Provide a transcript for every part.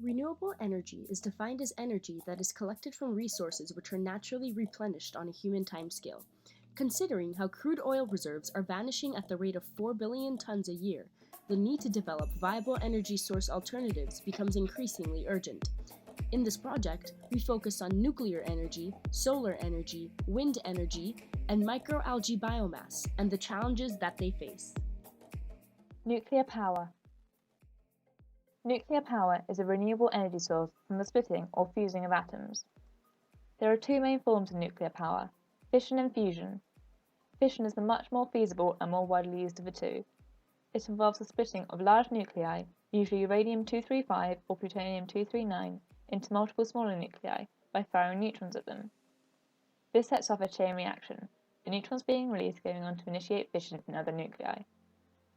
Renewable energy is defined as energy that is collected from resources which are naturally replenished on a human timescale. Considering how crude oil reserves are vanishing at the rate of 4 billion tons a year, the need to develop viable energy source alternatives becomes increasingly urgent. In this project, we focus on nuclear energy, solar energy, wind energy, and microalgae biomass, and the challenges that they face. Nuclear power. Nuclear power is a renewable energy source from the splitting or fusing of atoms. There are two main forms of nuclear power, fission and fusion. Fission is the much more feasible and more widely used of the two. It involves the splitting of large nuclei, usually uranium-235 or plutonium-239, into multiple smaller nuclei by firing neutrons at them. This sets off a chain reaction, the neutrons being released going on to initiate fission in other nuclei.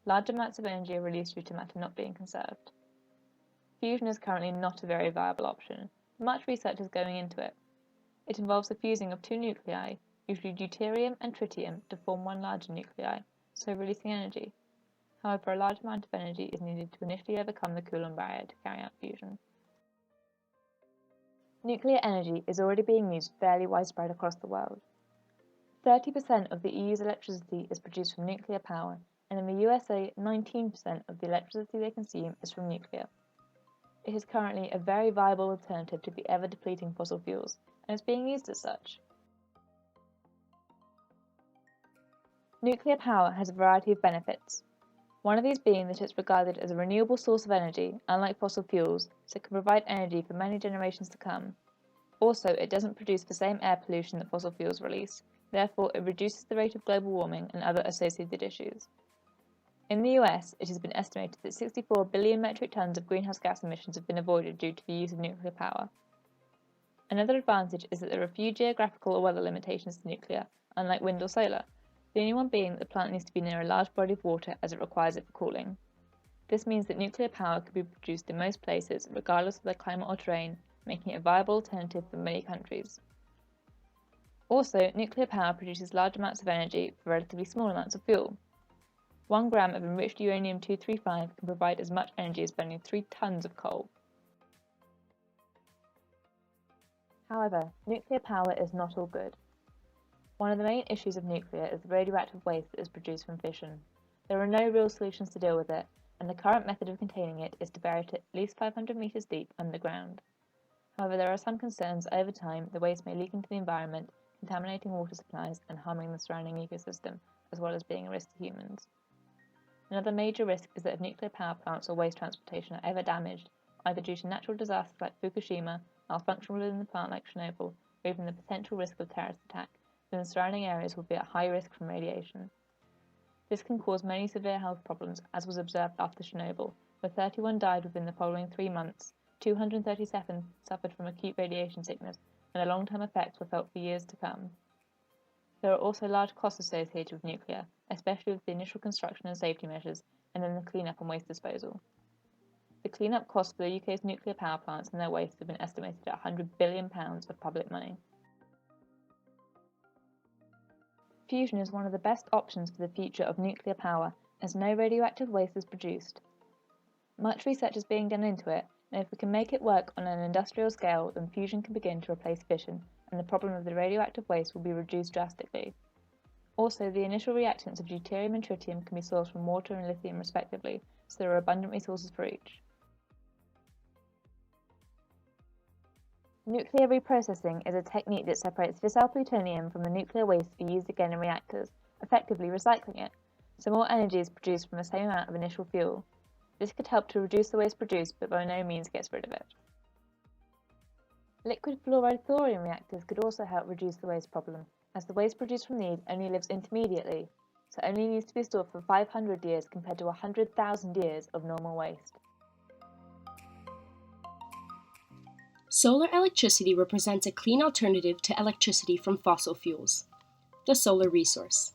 Large amounts of energy are released due to matter not being conserved. Fusion is currently not a very viable option. Much research is going into it. It involves the fusing of two nuclei, usually deuterium and tritium, to form one larger nuclei, so releasing energy. However, a large amount of energy is needed to initially overcome the Coulomb barrier to carry out fusion. Nuclear energy is already being used fairly widespread across the world. 30% of the EU's electricity is produced from nuclear power, and in the USA, 19% of the electricity they consume is from nuclear. It is currently a very viable alternative to the ever-depleting fossil fuels, and is being used as such. Nuclear power has a variety of benefits. One of these being that it's regarded as a renewable source of energy, unlike fossil fuels, so it can provide energy for many generations to come. Also, it doesn't produce the same air pollution that fossil fuels release, therefore it reduces the rate of global warming and other associated issues. In the US, it has been estimated that 64 billion metric tons of greenhouse gas emissions have been avoided due to the use of nuclear power. Another advantage is that there are few geographical or weather limitations to nuclear, unlike wind or solar, the only one being that the plant needs to be near a large body of water as it requires it for cooling. This means that nuclear power can be produced in most places, regardless of their climate or terrain, making it a viable alternative for many countries. Also, nuclear power produces large amounts of energy for relatively small amounts of fuel. 1 gram of enriched uranium-235 can provide as much energy as burning 3 tons of coal. However, nuclear power is not all good. One of the main issues of nuclear is the radioactive waste that is produced from fission. There are no real solutions to deal with it, and the current method of containing it is to bury it at least 500 meters deep underground. However, there are some concerns that over time the waste may leak into the environment, contaminating water supplies and harming the surrounding ecosystem, as well as being a risk to humans. Another major risk is that if nuclear power plants or waste transportation are ever damaged, either due to natural disasters like Fukushima, malfunction within the plant like Chernobyl, or even the potential risk of terrorist attack, then the surrounding areas will be at high risk from radiation. This can cause many severe health problems, as was observed after Chernobyl, where 31 died within the following 3 months, 237 suffered from acute radiation sickness, and the long-term effects were felt for years to come. There are also large costs associated with nuclear, especially with the initial construction and safety measures, and then the clean-up and waste disposal. The clean-up costs for the UK's nuclear power plants and their waste have been estimated at £100 billion of public money. Fusion is one of the best options for the future of nuclear power, as no radioactive waste is produced. Much research is being done into it, and if we can make it work on an industrial scale, then fusion can begin to replace fission, and the problem of the radioactive waste will be reduced drastically. Also, the initial reactants of deuterium and tritium can be sourced from water and lithium respectively, so there are abundant resources for each. Nuclear reprocessing is a technique that separates fissile plutonium from the nuclear waste to be used again in reactors, effectively recycling it, so more energy is produced from the same amount of initial fuel. This could help to reduce the waste produced, but by no means gets rid of it. Liquid fluoride thorium reactors could also help reduce the waste problem, as the waste produced from these only lives intermediately, so only needs to be stored for 500 years compared to 100,000 years of normal waste. Solar electricity represents a clean alternative to electricity from fossil fuels. The solar resource.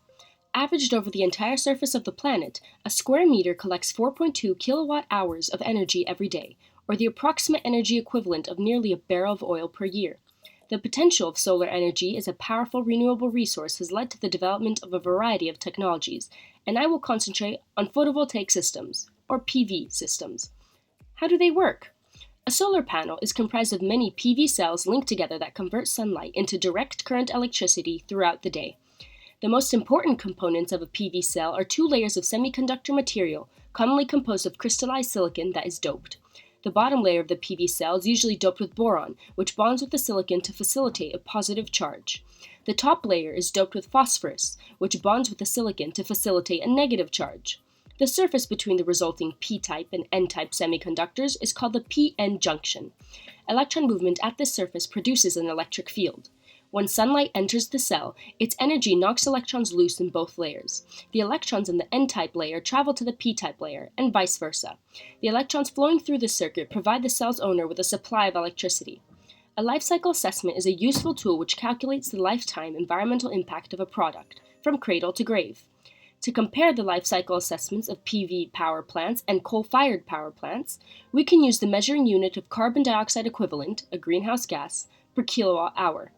Averaged over the entire surface of the planet, a square meter collects 4.2 kilowatt-hours of energy every day, or the approximate energy equivalent of nearly a barrel of oil per year. The potential of solar energy as a powerful renewable resource has led to the development of a variety of technologies, and I will concentrate on photovoltaic systems, or PV systems. How do they work? A solar panel is comprised of many PV cells linked together that convert sunlight into direct current electricity throughout the day. The most important components of a PV cell are two layers of semiconductor material, commonly composed of crystallized silicon that is doped. The bottom layer of the PV cell is usually doped with boron, which bonds with the silicon to facilitate a positive charge. The top layer is doped with phosphorus, which bonds with the silicon to facilitate a negative charge. The surface between the resulting p-type and n-type semiconductors is called the p-n junction. Electron movement at this surface produces an electric field. When sunlight enters the cell, its energy knocks electrons loose in both layers. The electrons in the n-type layer travel to the p-type layer, and vice versa. The electrons flowing through the circuit provide the cell's owner with a supply of electricity. A life cycle assessment is a useful tool which calculates the lifetime environmental impact of a product, from cradle to grave. To compare the life cycle assessments of PV power plants and coal-fired power plants, we can use the measuring unit of carbon dioxide equivalent, a greenhouse gas, per kilowatt hour.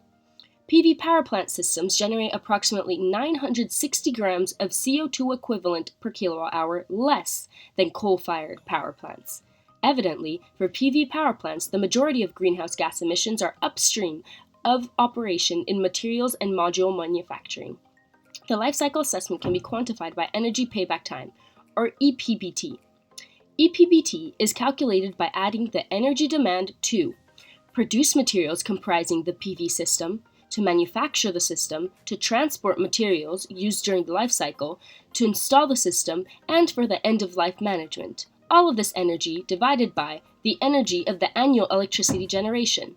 PV power plant systems generate approximately 960 grams of CO2 equivalent per kilowatt hour less than coal-fired power plants. Evidently, for PV power plants, the majority of greenhouse gas emissions are upstream of operation in materials and module manufacturing. The life cycle assessment can be quantified by energy payback time, or EPBT. EPBT is calculated by adding the energy demand to produce materials comprising the PV system, to manufacture the system, to transport materials used during the life cycle, to install the system, and for the end-of-life management. All of this energy divided by the energy of the annual electricity generation.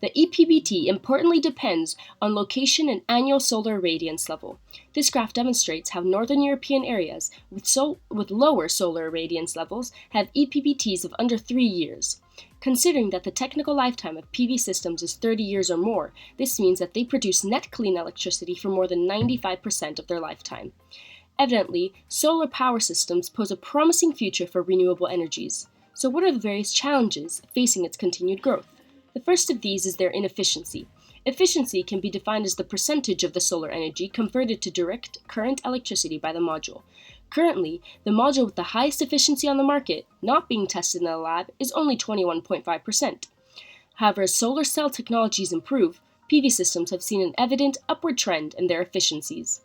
The EPBT importantly depends on location and annual solar irradiance level. This graph demonstrates how northern European areas with lower solar irradiance levels have EPBTs of under 3 years. Considering that the technical lifetime of PV systems is 30 years or more, this means that they produce net clean electricity for more than 95% of their lifetime. Evidently, solar power systems pose a promising future for renewable energies. So what are the various challenges facing its continued growth? The first of these is their inefficiency. Efficiency can be defined as the percentage of the solar energy converted to direct current electricity by the module. Currently, the module with the highest efficiency on the market, not being tested in a lab, is only 21.5%. However, as solar cell technologies improve, PV systems have seen an evident upward trend in their efficiencies.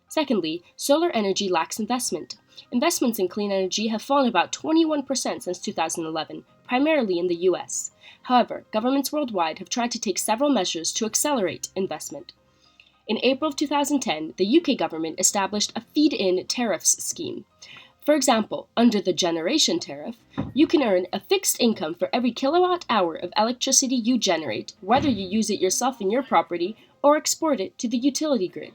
Secondly, solar energy lacks investment. Investments in clean energy have fallen about 21% since 2011, primarily in the US. However, governments worldwide have tried to take several measures to accelerate investment. In April of 2010, the UK government established a feed-in tariffs scheme. For example, under the generation tariff, you can earn a fixed income for every kilowatt hour of electricity you generate, whether you use it yourself in your property or export it to the utility grid.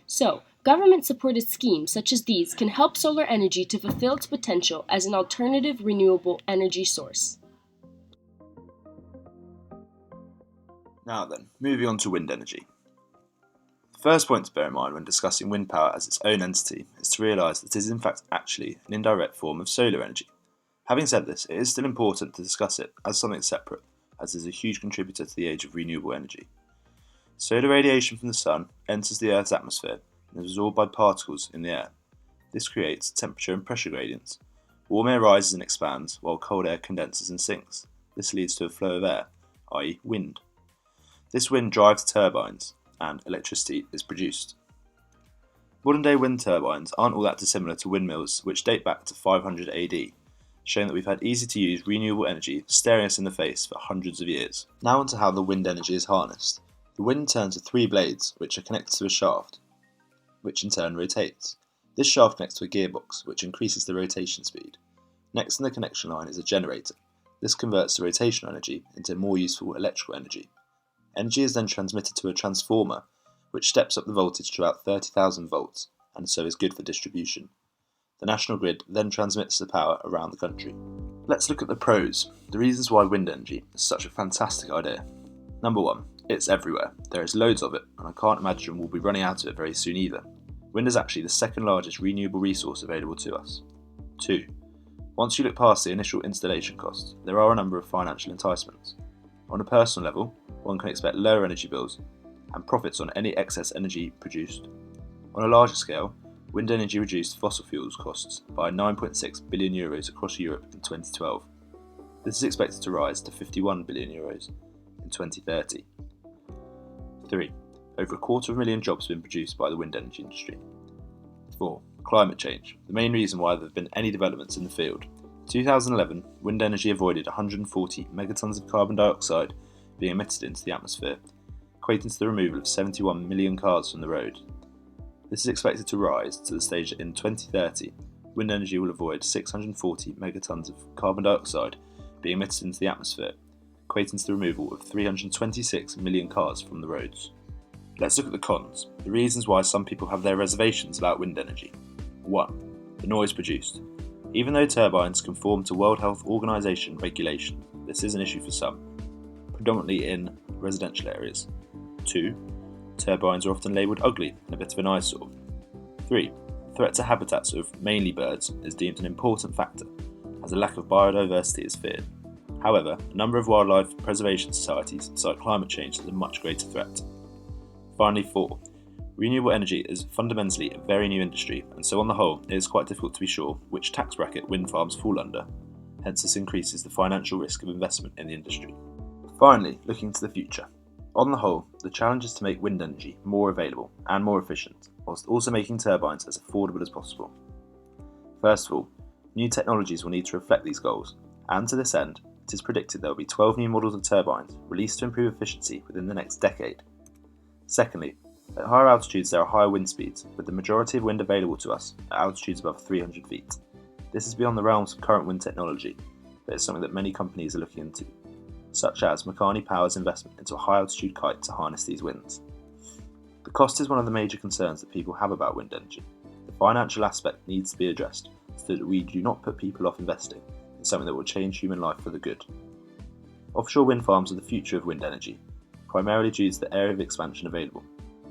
So, government-supported schemes such as these can help solar energy to fulfill its potential as an alternative renewable energy source. Now then, moving on to wind energy. The first point to bear in mind when discussing wind power as its own entity is to realise that it is in fact actually an indirect form of solar energy. Having said this, it is still important to discuss it as something separate, as it is a huge contributor to the age of renewable energy. Solar radiation from the sun enters the Earth's atmosphere and is absorbed by particles in the air. This creates temperature and pressure gradients. Warm air rises and expands, while cold air condenses and sinks. This leads to a flow of air, i.e. wind. This wind drives turbines, and electricity is produced. Modern-day wind turbines aren't all that dissimilar to windmills which date back to 500 AD, showing that we've had easy-to-use renewable energy staring us in the face for hundreds of years. Now onto how the wind energy is harnessed. The wind turns with 3 blades which are connected to a shaft, which in turn rotates. This shaft connects to a gearbox, which increases the rotation speed. Next in the connection line is a generator. This converts the rotational energy into more useful electrical energy. Energy is then transmitted to a transformer, which steps up the voltage to about 30,000 volts, and so is good for distribution. The national grid then transmits the power around the country. Let's look at the pros, the reasons why wind energy is such a fantastic idea. Number 1. It's everywhere. There is loads of it, and I can't imagine we'll be running out of it very soon either. Wind is actually the second largest renewable resource available to us. 2. Once you look past the initial installation costs, there are a number of financial enticements. On a personal level, one can expect lower energy bills and profits on any excess energy produced. On a larger scale, wind energy reduced fossil fuels costs by €9.6 billion across Europe in 2012. This is expected to rise to €51 billion in 2030. 3. Over 250,000 jobs have been produced by the wind energy industry. 4. Climate change. The main reason why there have been any developments in the field. In 2011, wind energy avoided 140 megatons of carbon dioxide being emitted into the atmosphere, equating to the removal of 71 million cars from the road. This is expected to rise to the stage that in 2030, wind energy will avoid 640 megatons of carbon dioxide being emitted into the atmosphere, equating to the removal of 326 million cars from the roads. Let's look at the cons, the reasons why some people have their reservations about wind energy. 1. The noise produced. Even though turbines conform to World Health Organization regulations, this is an issue for some, predominantly in residential areas. 2. Turbines are often labelled ugly and a bit of an eyesore. 3. Threat to habitats of mainly birds is deemed an important factor, as a lack of biodiversity is feared. However, a number of wildlife preservation societies cite climate change as a much greater threat. Finally, 4. Renewable energy is fundamentally a very new industry, and so on the whole, it is quite difficult to be sure which tax bracket wind farms fall under. Hence, this increases the financial risk of investment in the industry. Finally, looking to the future. On the whole, the challenge is to make wind energy more available and more efficient, whilst also making turbines as affordable as possible. First of all, new technologies will need to reflect these goals, and to this end, it is predicted there will be 12 new models of turbines released to improve efficiency within the next decade. Secondly, at higher altitudes there are higher wind speeds, with the majority of wind available to us at altitudes above 300 feet. This is beyond the realms of current wind technology, but it's something that many companies are looking into, such as Makani Power's investment into a high-altitude kite to harness these winds. The cost is one of the major concerns that people have about wind energy. The financial aspect needs to be addressed so that we do not put people off investing in something that will change human life for the good. Offshore wind farms are the future of wind energy, primarily due to the area of expansion available,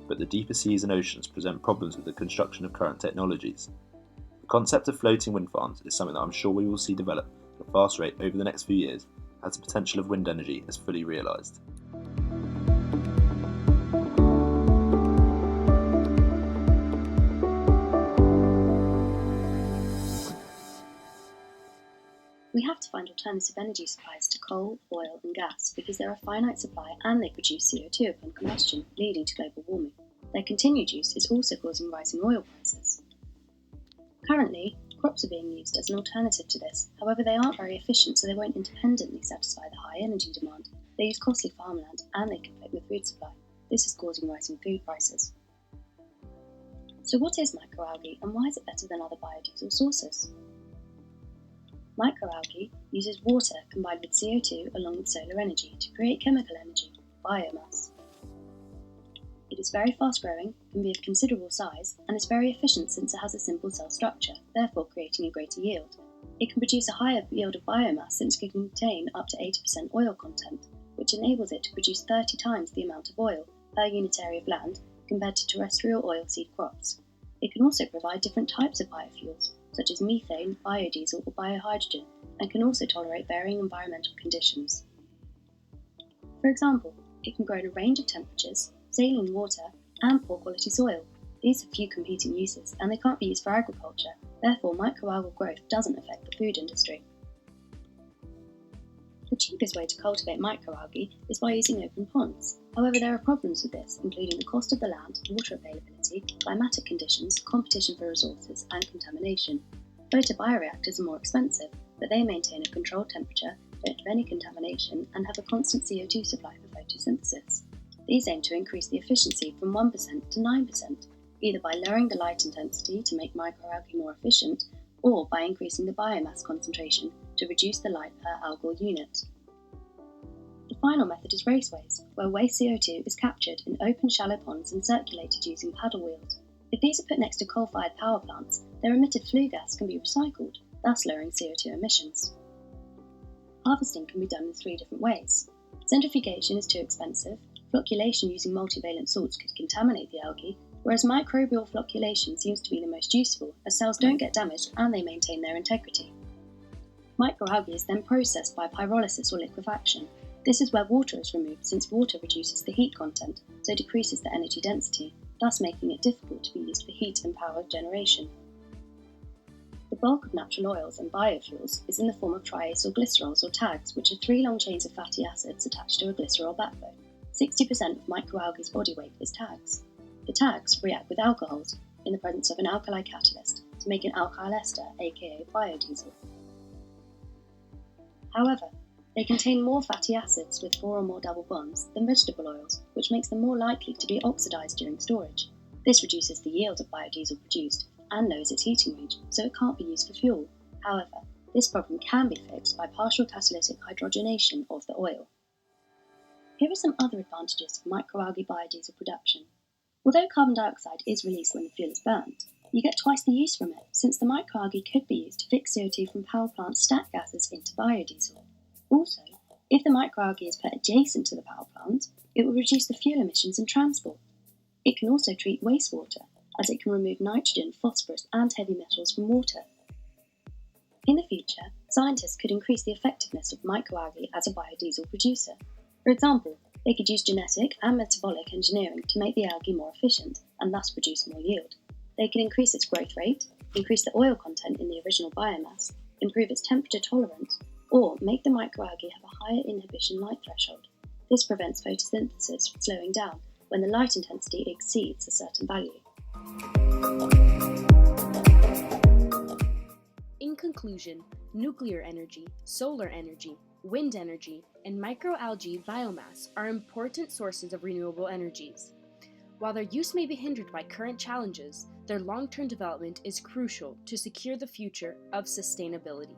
but the deeper seas and oceans present problems with the construction of current technologies. The concept of floating wind farms is something that I'm sure we will see develop at a fast rate over the next few years as the potential of wind energy is fully realised. We have to find alternative energy supplies to coal, oil and gas because they're a finite supply and they produce CO2 upon combustion, leading to global warming. Their continued use is also causing rising oil prices. Currently, crops are being used as an alternative to this. However, they aren't very efficient, so they won't independently satisfy the high energy demand. They use costly farmland and they conflict with food supply. This is causing rising food prices. So what is microalgae and why is it better than other biodiesel sources? Microalgae uses water combined with CO2 along with solar energy to create chemical energy, biomass. It is very fast growing, can be of considerable size, and is very efficient since it has a simple cell structure, therefore creating a greater yield. It can produce a higher yield of biomass since it can contain up to 80% oil content, which enables it to produce 30 times the amount of oil per unit area of land compared to terrestrial oilseed crops. It can also provide different types of biofuels, such as methane, biodiesel or biohydrogen, and can also tolerate varying environmental conditions. For example, it can grow in a range of temperatures, saline water, and poor quality soil. These have few competing uses, and they can't be used for agriculture, therefore microalgal growth doesn't affect the food industry. The cheapest way to cultivate microalgae is by using open ponds. However, there are problems with this, including the cost of the land, water availability, climatic conditions, competition for resources, and contamination. Photobioreactors are more expensive, but they maintain a controlled temperature, don't have any contamination, and have a constant CO2 supply for photosynthesis. These aim to increase the efficiency from 1% to 9%, either by lowering the light intensity to make microalgae more efficient, or by increasing the biomass concentration to reduce the light per algal unit. The final method is raceways, where waste CO2 is captured in open shallow ponds and circulated using paddle wheels. If these are put next to coal-fired power plants, their emitted flue gas can be recycled, thus lowering CO2 emissions. Harvesting can be done in 3 different ways. Centrifugation is too expensive, flocculation using multivalent salts could contaminate the algae, whereas microbial flocculation seems to be the most useful, as cells don't get damaged and they maintain their integrity. Microalgae is then processed by pyrolysis or liquefaction. This is where water is removed, since water reduces the heat content, so decreases the energy density, thus making it difficult to be used for heat and power generation. The bulk of natural oils and biofuels is in the form of triacyl glycerols or tags, which are 3 long chains of fatty acids attached to a glycerol backbone. 60% of microalgae's body weight is tags. The tags react with alcohols in the presence of an alkali catalyst to make an alkyl ester, aka biodiesel. However, they contain more fatty acids with 4 or more double bonds than vegetable oils, which makes them more likely to be oxidized during storage. This reduces the yield of biodiesel produced and lowers its heating range, so it can't be used for fuel. However, this problem can be fixed by partial catalytic hydrogenation of the oil. Here are some other advantages of microalgae biodiesel production. Although carbon dioxide is released when the fuel is burnt, you get twice the use from it, since the microalgae could be used to fix CO2 from power plant stack gases into biodiesel. Also, if the microalgae is put adjacent to the power plant, it will reduce the fuel emissions in transport. It can also treat wastewater, as it can remove nitrogen, phosphorus, and heavy metals from water. In the future, scientists could increase the effectiveness of microalgae as a biodiesel producer. For example, they could use genetic and metabolic engineering to make the algae more efficient and thus produce more yield. They could increase its growth rate, increase the oil content in the original biomass, improve its temperature tolerance, or make the microalgae have a higher inhibition light threshold. This prevents photosynthesis from slowing down when the light intensity exceeds a certain value. In conclusion, nuclear energy, solar energy, wind energy, and microalgae biomass are important sources of renewable energies. While their use may be hindered by current challenges, their long-term development is crucial to secure the future of sustainability.